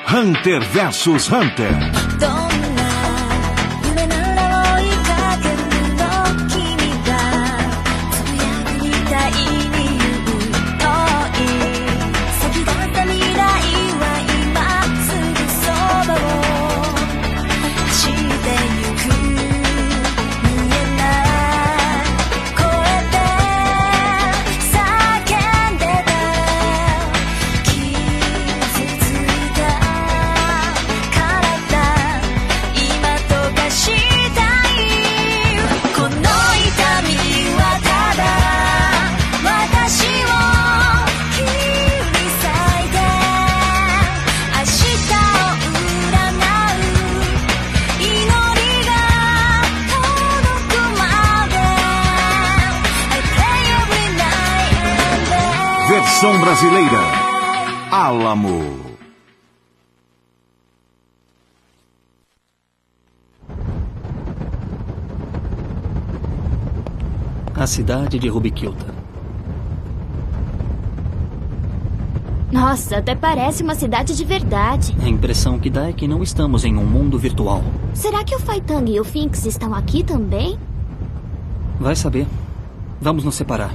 Hunter vs Hunter. Versão brasileira, Álamo. A cidade de Rubiquilta. Nossa, até parece uma cidade de verdade. A impressão que dá é que não estamos em um mundo virtual. Será que o Faitang e o Finks estão aqui também? Vai saber. Vamos nos separar.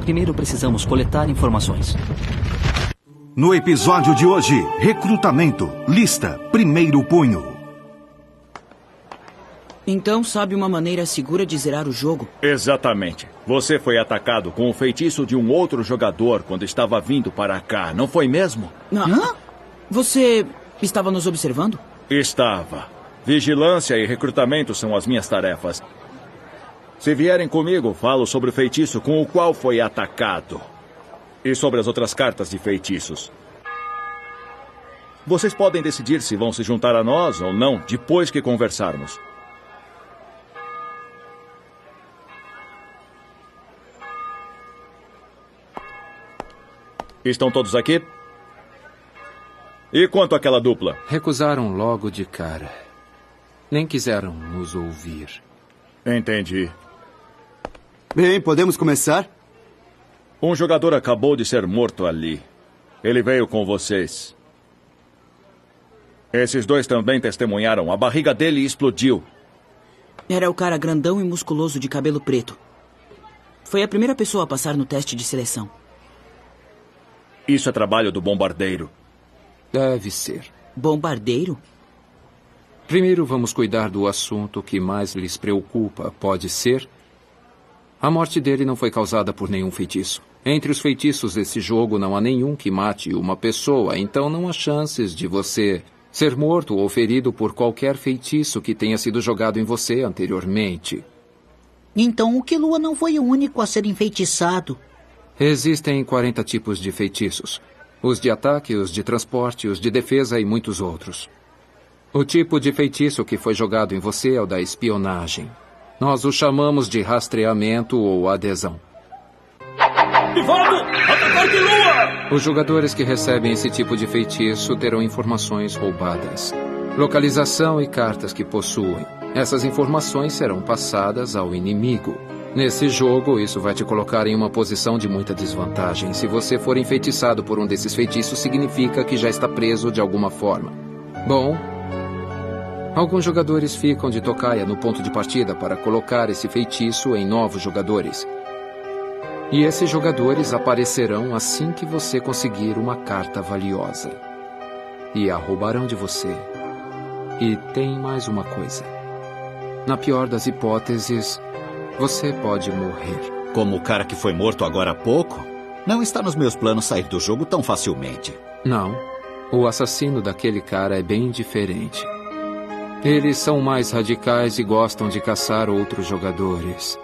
Primeiro precisamos coletar informações. No episódio de hoje, recrutamento, lista, primeiro punho. Então sabe uma maneira segura de zerar o jogo? Exatamente. Você foi atacado com o feitiço de um outro jogador quando estava vindo para cá, não foi mesmo? Hã? Você estava nos observando? Estava. Vigilância e recrutamento são as minhas tarefas. Se vierem comigo, falo sobre o feitiço com o qual foi atacado. E sobre as outras cartas de feitiços. Vocês podem decidir se vão se juntar a nós ou não, depois que conversarmos. Estão todos aqui? E quanto àquela dupla? Recusaram logo de cara. Nem quiseram nos ouvir. Entendi. Bem, podemos começar? Um jogador acabou de ser morto ali. Ele veio com vocês. Esses dois também testemunharam. A barriga dele explodiu. Era o cara grandão e musculoso de cabelo preto. Foi a primeira pessoa a passar no teste de seleção. Isso é trabalho do bombardeiro. Deve ser. Bombardeiro? Primeiro vamos cuidar do assunto que mais lhes preocupa. Pode ser? A morte dele não foi causada por nenhum feitiço. Entre os feitiços desse jogo não há nenhum que mate uma pessoa, então não há chances de você ser morto ou ferido por qualquer feitiço que tenha sido jogado em você anteriormente. Então o Killua não foi o único a ser enfeitiçado. Existem 40 tipos de feitiços. Os de ataque, os de transporte, os de defesa e muitos outros. O tipo de feitiço que foi jogado em você é o da espionagem. Nós o chamamos de rastreamento ou adesão. Divaldo! Atacar Killua! Os jogadores que recebem esse tipo de feitiço terão informações roubadas. Localização e cartas que possuem. Essas informações serão passadas ao inimigo. Nesse jogo, isso vai te colocar em uma posição de muita desvantagem. Se você for enfeitiçado por um desses feitiços, significa que já está preso de alguma forma. Bom, alguns jogadores ficam de tocaia no ponto de partida para colocar esse feitiço em novos jogadores. E esses jogadores aparecerão assim que você conseguir uma carta valiosa. E a roubarão de você. E tem mais uma coisa. Na pior das hipóteses, você pode morrer. Como o cara que foi morto agora há pouco? Não está nos meus planos sair do jogo tão facilmente. Não. O assassino daquele cara é bem diferente. Eles são mais radicais e gostam de caçar outros jogadores.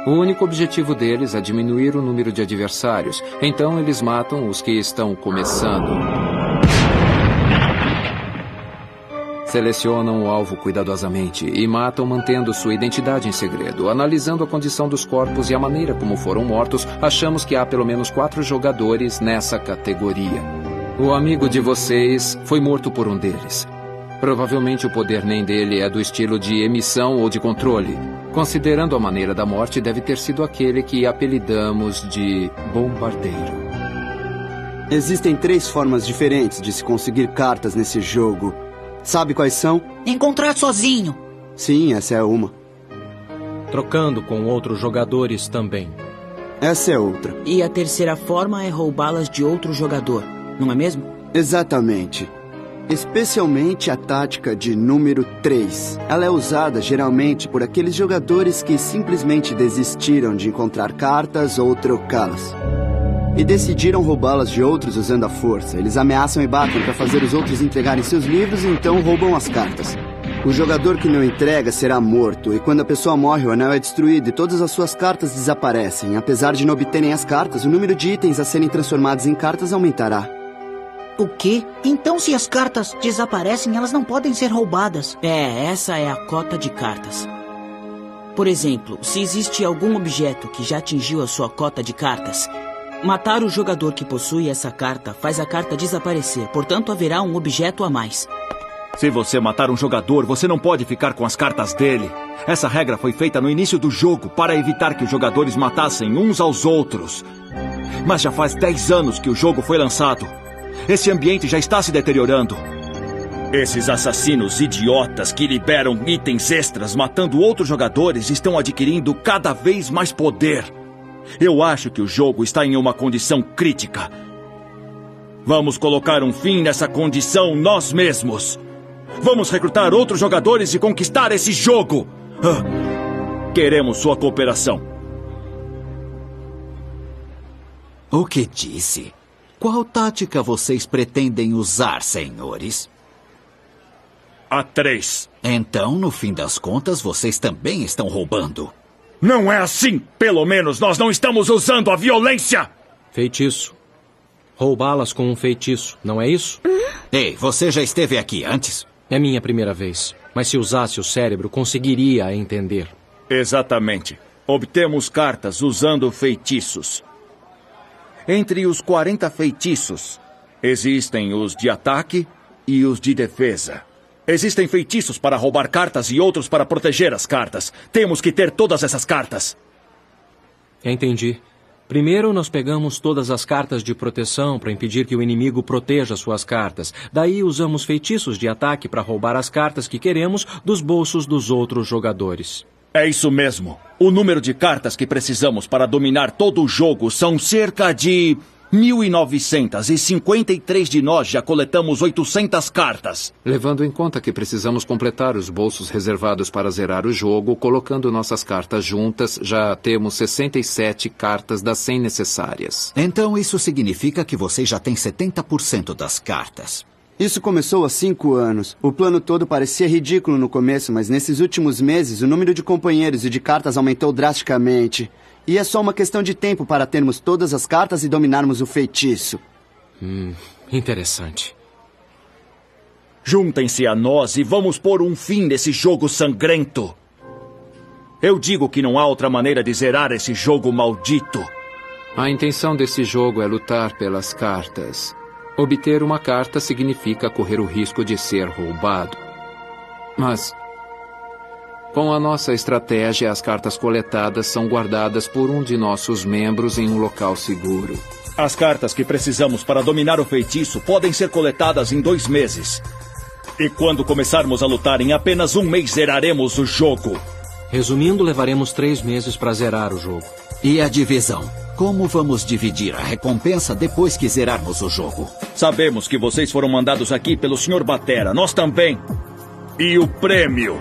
O único objetivo deles é diminuir o número de adversários. Então eles matam os que estão começando. Selecionam o alvo cuidadosamente e matam mantendo sua identidade em segredo. Analisando a condição dos corpos e a maneira como foram mortos, achamos que há pelo menos 4 jogadores nessa categoria. O amigo de vocês foi morto por um deles. Provavelmente o poder nem dele é do estilo de emissão ou de controle. Considerando a maneira da morte, deve ter sido aquele que apelidamos de bombardeiro. Existem 3 formas diferentes de se conseguir cartas nesse jogo. Sabe quais são? Encontrar sozinho. Sim, essa é uma. Trocando com outros jogadores também. Essa é outra. E a terceira forma é roubá-las de outro jogador, não é mesmo? Exatamente. Especialmente a tática de número 3. Ela é usada geralmente por aqueles jogadores que simplesmente desistiram de encontrar cartas ou trocá-las. E decidiram roubá-las de outros usando a força. Eles ameaçam e batem para fazer os outros entregarem seus livros e então roubam as cartas. O jogador que não entrega será morto, e quando a pessoa morre, o anel é destruído e todas as suas cartas desaparecem. Apesar de não obterem as cartas, o número de itens a serem transformados em cartas aumentará. O quê? Então, se as cartas desaparecem, elas não podem ser roubadas. Essa é a cota de cartas. Por exemplo, se existe algum objeto que já atingiu a sua cota de cartas, matar o jogador que possui essa carta faz a carta desaparecer, portanto haverá um objeto a mais. Se você matar um jogador, você não pode ficar com as cartas dele. Essa regra foi feita no início do jogo para evitar que os jogadores matassem uns aos outros. Mas já faz 10 anos que o jogo foi lançado. Esse ambiente já está se deteriorando. Esses assassinos idiotas que liberam itens extras matando outros jogadores estão adquirindo cada vez mais poder. Eu acho que o jogo está em uma condição crítica. Vamos colocar um fim nessa condição nós mesmos. Vamos recrutar outros jogadores e conquistar esse jogo. Queremos sua cooperação. O que disse? Qual tática vocês pretendem usar, senhores? A 3. Então, no fim das contas, vocês também estão roubando. Não é assim! Pelo menos nós não estamos usando a violência! Feitiço. Roubá-las com um feitiço, não é isso? Ei, você já esteve aqui antes? É minha primeira vez, mas se usasse o cérebro, conseguiria entender. Exatamente. Obtemos cartas usando feitiços. Entre os 40 feitiços, existem os de ataque e os de defesa. Existem feitiços para roubar cartas e outros para proteger as cartas. Temos que ter todas essas cartas. Entendi. Primeiro, nós pegamos todas as cartas de proteção para impedir que o inimigo proteja suas cartas. Daí, usamos feitiços de ataque para roubar as cartas que queremos dos bolsos dos outros jogadores. É isso mesmo. O número de cartas que precisamos para dominar todo o jogo são cerca de 1.900 e 53 de nós já coletamos 800 cartas. Levando em conta que precisamos completar os bolsos reservados para zerar o jogo, colocando nossas cartas juntas, já temos 67 cartas das 100 necessárias. Então isso significa que você já tem 70% das cartas. Isso começou há 5 anos. O plano todo parecia ridículo no começo, mas nesses últimos meses o número de companheiros e de cartas aumentou drasticamente. E é só uma questão de tempo para termos todas as cartas e dominarmos o feitiço. Interessante. Juntem-se a nós e vamos pôr um fim nesse jogo sangrento. Eu digo que não há outra maneira de zerar esse jogo maldito. A intenção desse jogo é lutar pelas cartas. Obter uma carta significa correr o risco de ser roubado. Mas, com a nossa estratégia, as cartas coletadas são guardadas por um de nossos membros em um local seguro. As cartas que precisamos para dominar o feitiço podem ser coletadas em 2 meses. E quando começarmos a lutar, em apenas 1 mês zeraremos o jogo. Resumindo, levaremos 3 meses para zerar o jogo. E a divisão? Como vamos dividir a recompensa depois que zerarmos o jogo? Sabemos que vocês foram mandados aqui pelo Sr. Batera. Nós também. E o prêmio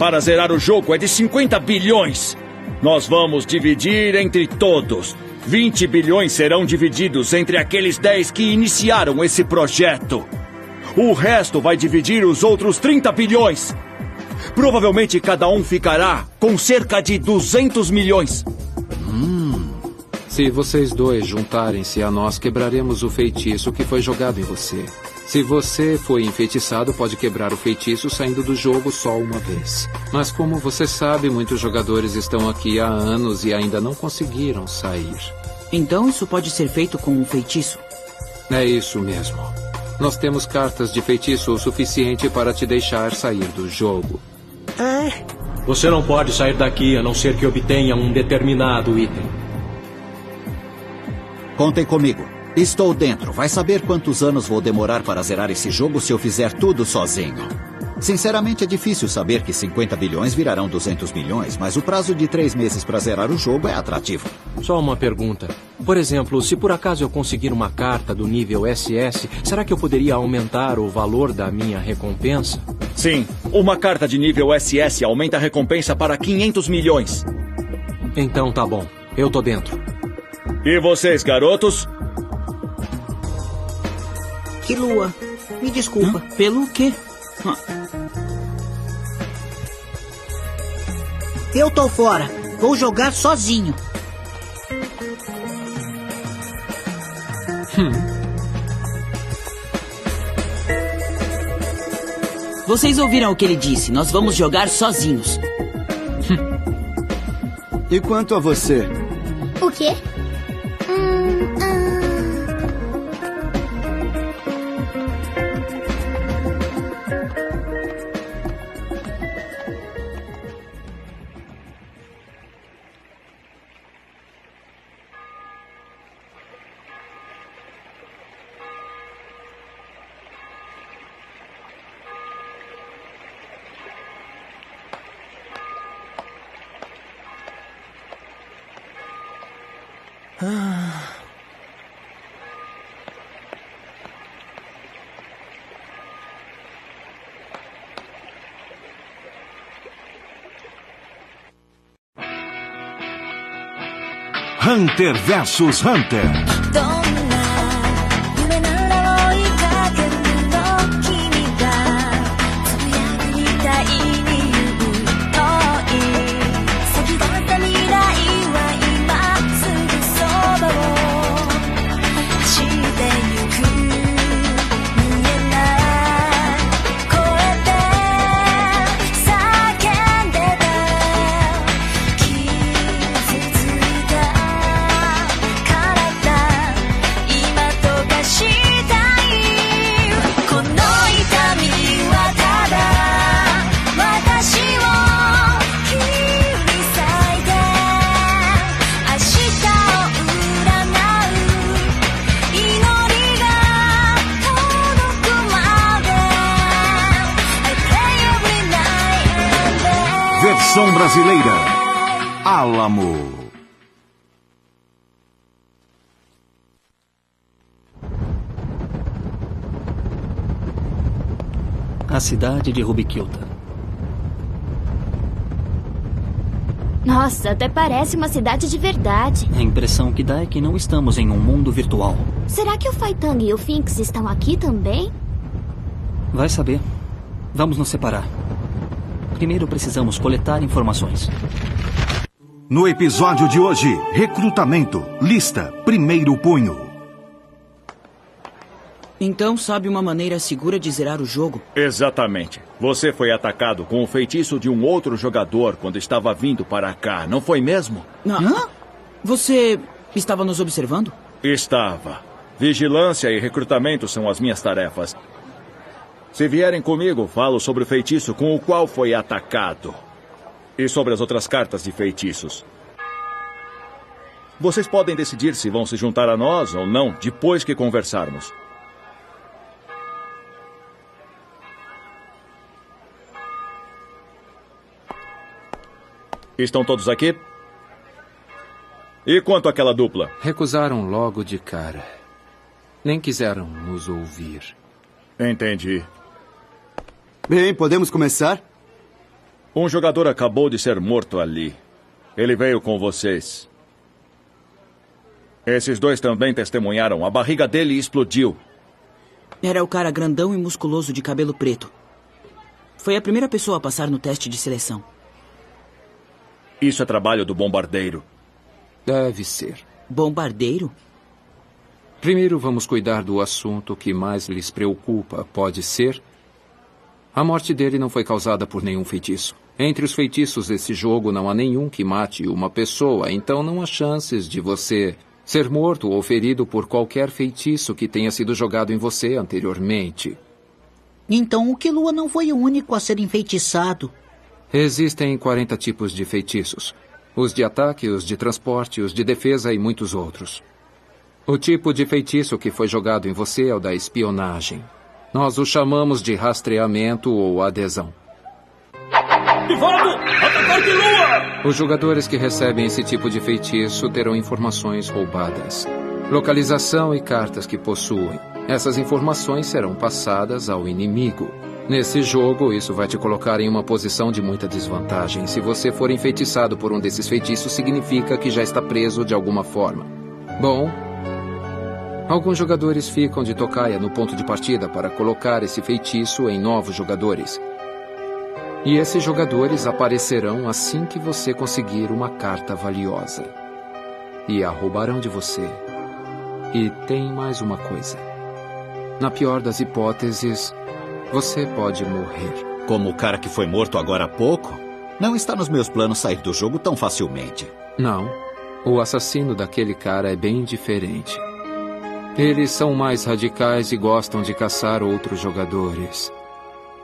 para zerar o jogo é de 50 bilhões. Nós vamos dividir entre todos. 20 bilhões serão divididos entre aqueles 10 que iniciaram esse projeto. O resto vai dividir os outros 30 bilhões. Provavelmente cada um ficará com cerca de 200 milhões. Se vocês dois juntarem-se a nós, quebraremos o feitiço que foi jogado em você. Se você foi enfeitiçado, pode quebrar o feitiço saindo do jogo só uma vez. Mas como você sabe, muitos jogadores estão aqui há anos e ainda não conseguiram sair. Então isso pode ser feito com um feitiço? É isso mesmo. Nós temos cartas de feitiço o suficiente para te deixar sair do jogo. Você não pode sair daqui a não ser que obtenha um determinado item. Contem comigo. Estou dentro. Vai saber quantos anos vou demorar para zerar esse jogo se eu fizer tudo sozinho. Sinceramente, é difícil saber que 50 bilhões virarão 200 milhões, mas o prazo de 3 meses para zerar o jogo é atrativo. Só uma pergunta. Por exemplo, se por acaso eu conseguir uma carta do nível SS, será que eu poderia aumentar o valor da minha recompensa? Sim, uma carta de nível SS aumenta a recompensa para 500 milhões. Então tá bom, eu tô dentro. E vocês, garotos? Killua, me desculpa. Pelo quê? Eu tô fora. Vou jogar sozinho. Vocês ouviram o que ele disse? Nós vamos jogar sozinhos. E quanto a você? O quê? Hunter vs Hunter. Versão brasileira. Álamo. A cidade de Rubiquilta. Nossa, até parece uma cidade de verdade. A impressão que dá é que não estamos em um mundo virtual. Será que o Faitang e o Finks estão aqui também? Vai saber. Vamos nos separar. Primeiro precisamos coletar informações. No episódio de hoje, recrutamento, lista, primeiro punho. Então sabe uma maneira segura de zerar o jogo? Exatamente. Você foi atacado com o feitiço de um outro jogador quando estava vindo para cá, não foi mesmo? Não. Você estava nos observando? Estava. Vigilância e recrutamento são as minhas tarefas. Se vierem comigo, falo sobre o feitiço com o qual foi atacado. E sobre as outras cartas de feitiços. Vocês podem decidir se vão se juntar a nós ou não, depois que conversarmos. Estão todos aqui? E quanto àquela dupla? Recusaram logo de cara. Nem quiseram nos ouvir. Entendi. Bem, podemos começar? Um jogador acabou de ser morto ali. Ele veio com vocês. Esses dois também testemunharam. A barriga dele explodiu. Era o cara grandão e musculoso de cabelo preto. Foi a primeira pessoa a passar no teste de seleção. Isso é trabalho do bombardeiro. Deve ser. Bombardeiro? Primeiro vamos cuidar do assunto que mais lhes preocupa. Pode ser? A morte dele não foi causada por nenhum feitiço. Entre os feitiços desse jogo não há nenhum que mate uma pessoa, então não há chances de você ser morto ou ferido por qualquer feitiço que tenha sido jogado em você anteriormente. Então o Killua não foi o único a ser enfeitiçado. Existem 40 tipos de feitiços. Os de ataque, os de transporte, os de defesa e muitos outros. O tipo de feitiço que foi jogado em você é o da espionagem. Nós o chamamos de rastreamento ou adesão. Divaldo! Atacar de lua! Os jogadores que recebem esse tipo de feitiço terão informações roubadas. Localização e cartas que possuem. Essas informações serão passadas ao inimigo. Nesse jogo, isso vai te colocar em uma posição de muita desvantagem. Se você for enfeitiçado por um desses feitiços, significa que já está preso de alguma forma. Bom, alguns jogadores ficam de tocaia no ponto de partida para colocar esse feitiço em novos jogadores. E esses jogadores aparecerão assim que você conseguir uma carta valiosa. E a roubarão de você. E tem mais uma coisa. Na pior das hipóteses, você pode morrer. Como o cara que foi morto agora há pouco? Não está nos meus planos sair do jogo tão facilmente. Não. O assassino daquele cara é bem diferente. Eles são mais radicais e gostam de caçar outros jogadores.